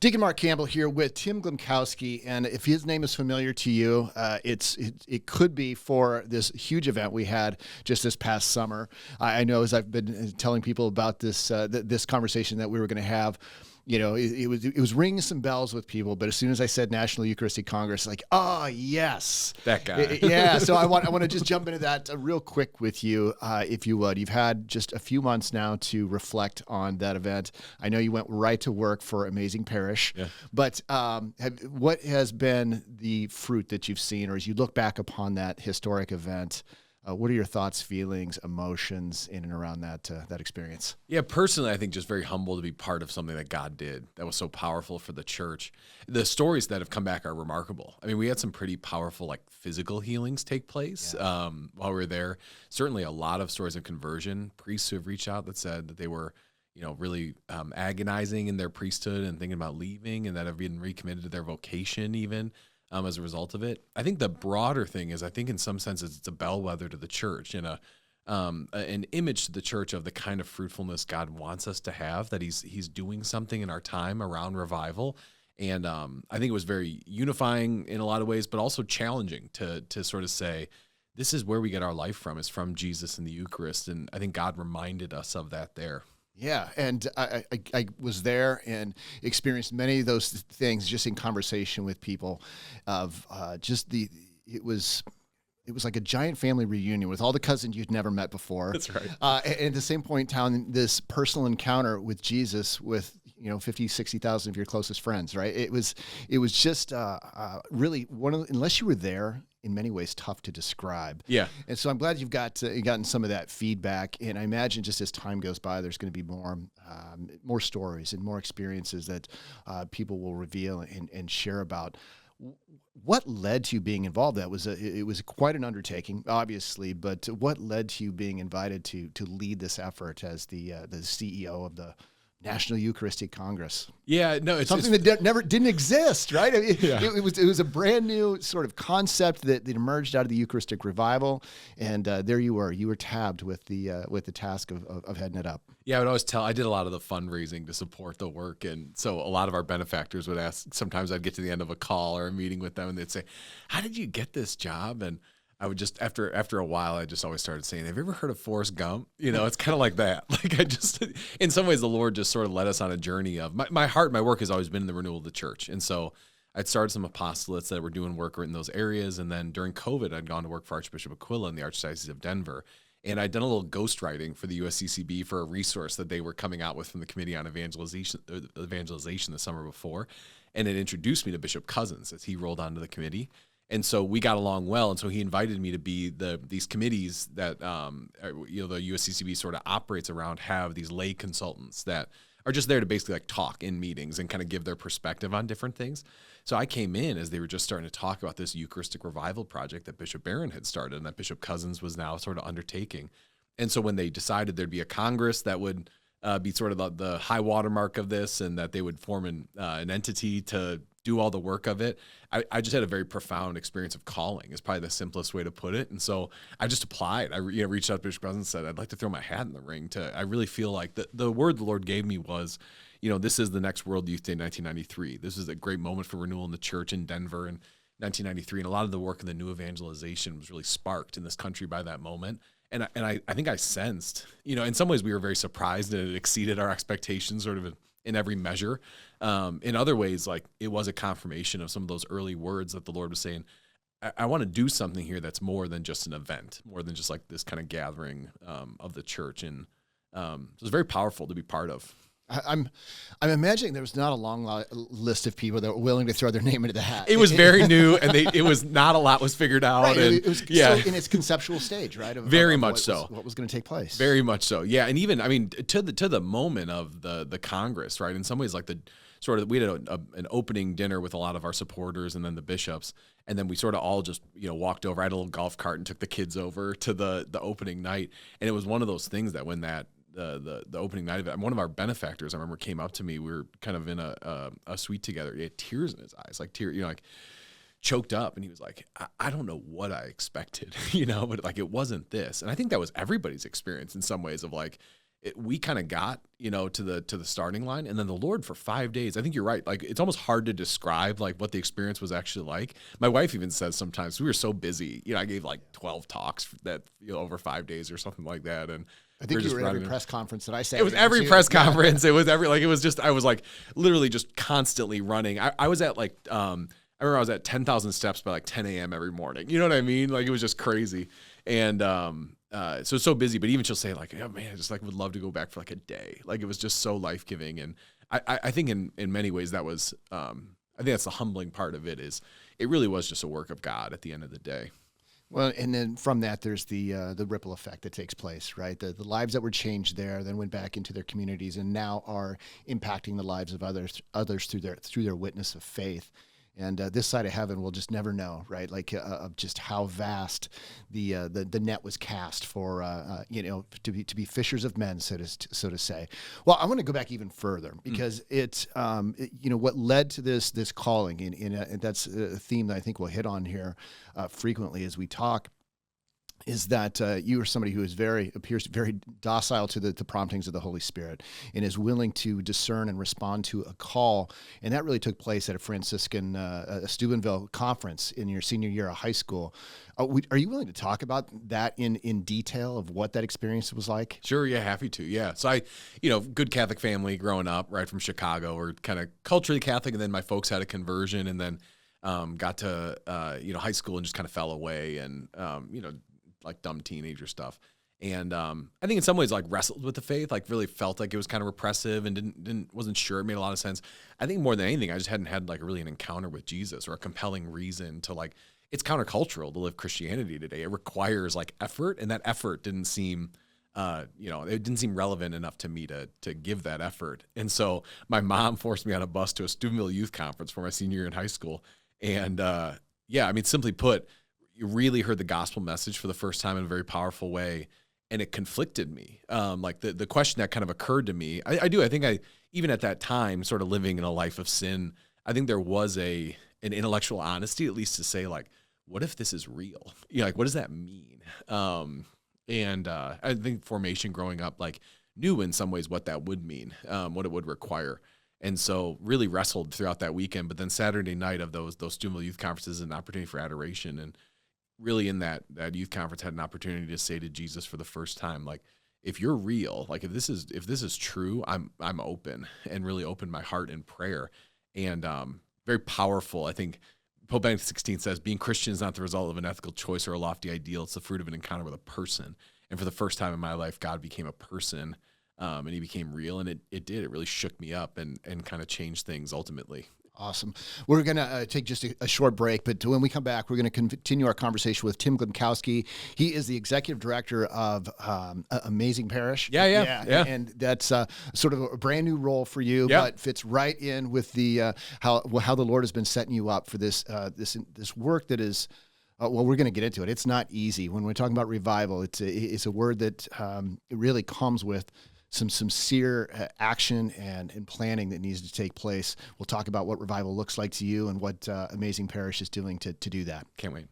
Deacon Mark Campbell here with Tim GlemKowski, and if his name is familiar to you, it could be for this huge event we had just this past summer. I know as I've been telling people about this this conversation that we were going to have, you know, it was ringing some bells with people, but as soon as I said National Eucharistic Congress, like, oh yes, that guy. Yeah. So I want to just jump into that real quick with you, if you would. You've had just a few months now to reflect on that event. I know you went right to work for Amazing Parish, yeah. But what has been the fruit that you've seen, or as you look back upon that historic event? What are your thoughts, feelings, emotions in and around that experience? Yeah, personally, I think just very humble to be part of something that God did that was so powerful for the church. The stories that have come back are remarkable. I mean, we had some pretty powerful, like, physical healings take place while we were there. Certainly a lot of stories of conversion, priests who have reached out that said that they were, you know, really agonizing in their priesthood and thinking about leaving, and that have been recommitted to their vocation even. As a result of it. I think the broader thing is, I think in some senses it's a bellwether to the church and an image to the church of the kind of fruitfulness God wants us to have, that he's doing something in our time around revival. And I think it was very unifying in a lot of ways, but also challenging to sort of say, this is where we get our life from, is from Jesus and the Eucharist. And I think God reminded us of that there. Yeah, and I was there and experienced many of those things just in conversation with people of it was like a giant family reunion with all the cousins you'd never met before. That's right. And at the same point in time, this personal encounter with Jesus with, you know, 50, 60,000 of your closest friends, right? It was just really unless you were there, in many ways tough to describe. Yeah. And so I'm glad you've gotten some of that feedback. And I imagine just as time goes by, there's going to be more stories and more experiences that people will reveal and share about. What led to you being involved? It was quite an undertaking, obviously, but what led to you being invited to lead this effort as the CEO of the National Eucharistic Congress? Yeah, no, it's something that never didn't exist, right? I mean, it was a brand new sort of concept that emerged out of the Eucharistic revival, and there you were tabbed with the task of heading it up. Yeah, I would always I did a lot of the fundraising to support the work, and so a lot of our benefactors would ask. Sometimes I'd get to the end of a call or a meeting with them, and they'd say, "How did you get this job?" And I would just, after a while, I just always started saying, have you ever heard of Forrest Gump? You know, it's kind of like that. Like in some ways, the Lord just sort of led us on a journey of, my heart, my work has always been in the renewal of the church. And so I'd started some apostolates that were doing work in those areas. And then during COVID, I'd gone to work for Archbishop Aquila in the Archdiocese of Denver. And I'd done a little ghostwriting for the USCCB for a resource that they were coming out with from the Committee on Evangelization the summer before. And it introduced me to Bishop Cousins as he rolled onto the committee. And so we got along well, and so he invited me to be these committees that the USCCB sort of operates around, have these lay consultants that are just there to basically like talk in meetings and kind of give their perspective on different things. So I came in as they were just starting to talk about this Eucharistic revival project that Bishop Barron had started and that Bishop Cousins was now sort of undertaking. And so when they decided there'd be a Congress that would be sort of the high watermark of this, and that they would form an entity to do all the work of it, I just had a very profound experience of calling, is probably the simplest way to put it. And so I just applied. I reached out to Bishop Cousins and said, I'd like to throw my hat in the ring. I really feel like the word the Lord gave me was, you know, this is the next World Youth Day 1993. This is a great moment for renewal in the church in Denver in 1993. And a lot of the work in the new evangelization was really sparked in this country by that moment. And I think I sensed, you know, in some ways we were very surprised that it exceeded our expectations sort of in every measure. In other ways, like, it was a confirmation of some of those early words that the Lord was saying, I want to do something here that's more than just an event, more than just like this kind of gathering of the church. And so it was very powerful to be part of. I'm imagining there was not a long list of people that were willing to throw their name into the hat. It was very new, and it was not a lot was figured out. Right, and it was still in its conceptual stage, right? Very much so. What was going to take place? Very much so. Yeah, and even, I mean, to the moment of the Congress, right? In some ways, like we had an opening dinner with a lot of our supporters and then the bishops, and then we sort of all just, you know, walked over. I had a little golf cart and took the kids over to the opening night, and it was one of those things that when the opening night of it, one of our benefactors, I remember, came up to me. We were kind of in a suite together. He had tears in his eyes, like choked up, and he was like, I don't know what I expected, you know, but like, it wasn't this. And I think that was everybody's experience in some ways of like, we kind of got, to the starting line, and then the Lord for 5 days. I think you're right. Like, it's almost hard to describe like what the experience was actually like. My wife even says sometimes we were so busy. I gave like 12 talks that over 5 days or something like that, and I think you were at every press conference that I sat. It was every press conference. It was I was like literally just constantly running. I was at like I remember I was at 10,000 steps by like 10 a.m. every morning. You know what I mean? Like, it was just crazy. And so it's so busy, but even she'll say like, oh man, I just like would love to go back for like a day. Like, it was just so life-giving. And I think in many ways that was, I think that's the humbling part of it, is it really was just a work of God at the end of the day. Well, and then from that, there's the ripple effect that takes place, right? The lives that were changed there, then went back into their communities, and now are impacting the lives of others through their witness of faith. And this side of heaven, we'll just never know, right? Like of just how vast the net was cast for to be fishers of men, so to say. Well, I want to go back even further, because it's what led to this calling, and that's a theme that I think we'll hit on here frequently as we talk. Is that you are somebody who appears very docile to the promptings of the Holy Spirit, and is willing to discern and respond to a call. And that really took place at a Franciscan Steubenville conference in your senior year of high school. Are you willing to talk about that in detail of what that experience was like? Sure, yeah, happy to. Yeah. So I, good Catholic family growing up, right from Chicago, or kind of culturally Catholic, and then my folks had a conversion, and then got to high school and just kind of fell away, and like dumb teenager stuff. And I think in some ways like wrestled with the faith, like really felt like it was kind of repressive, and wasn't sure it made a lot of sense. I think more than anything, I just hadn't had like really an encounter with Jesus, or a compelling reason to like, it's countercultural to live Christianity today. It requires like effort, and that effort didn't seem, it didn't seem relevant enough to me to give that effort. And so my mom forced me on a bus to a Steubenville youth conference for my senior year in high school. And simply put, you really heard the gospel message for the first time in a very powerful way, and it conflicted me. Like the question that kind of occurred to me, I think even at that time, sort of living in a life of sin, I think there was an intellectual honesty, at least, to say like, what if this is real? Like, what does that mean? And I think formation growing up, like, knew in some ways what that would mean, what it would require. And so really wrestled throughout that weekend, but then Saturday night of those Steubenville youth conferences, an opportunity for adoration. And really in that youth conference had an opportunity to say to Jesus for the first time, like, if you're real, like if this is true, I'm open, and really opened my heart in prayer. And very powerful. I think Pope Benedict XVI says being Christian is not the result of an ethical choice or a lofty ideal. It's the fruit of an encounter with a person. And for the first time in my life, God became a person, and he became real. And it did. It really shook me up and kind of changed things ultimately. Awesome. We're going to take just a short break, but when we come back, we're going to continue our conversation with Tim GlemKowski. He is the executive director of Amazing Parish. Yeah. And that's sort of a brand new role for you, but fits right in with the how the Lord has been setting you up for this work that is. Well, we're going to get into it. It's not easy. When we're talking about revival, it's a word that it really comes with some sincere action and planning that needs to take place. We'll talk about what revival looks like to you and what Amazing Parish is doing to do that. Can't wait.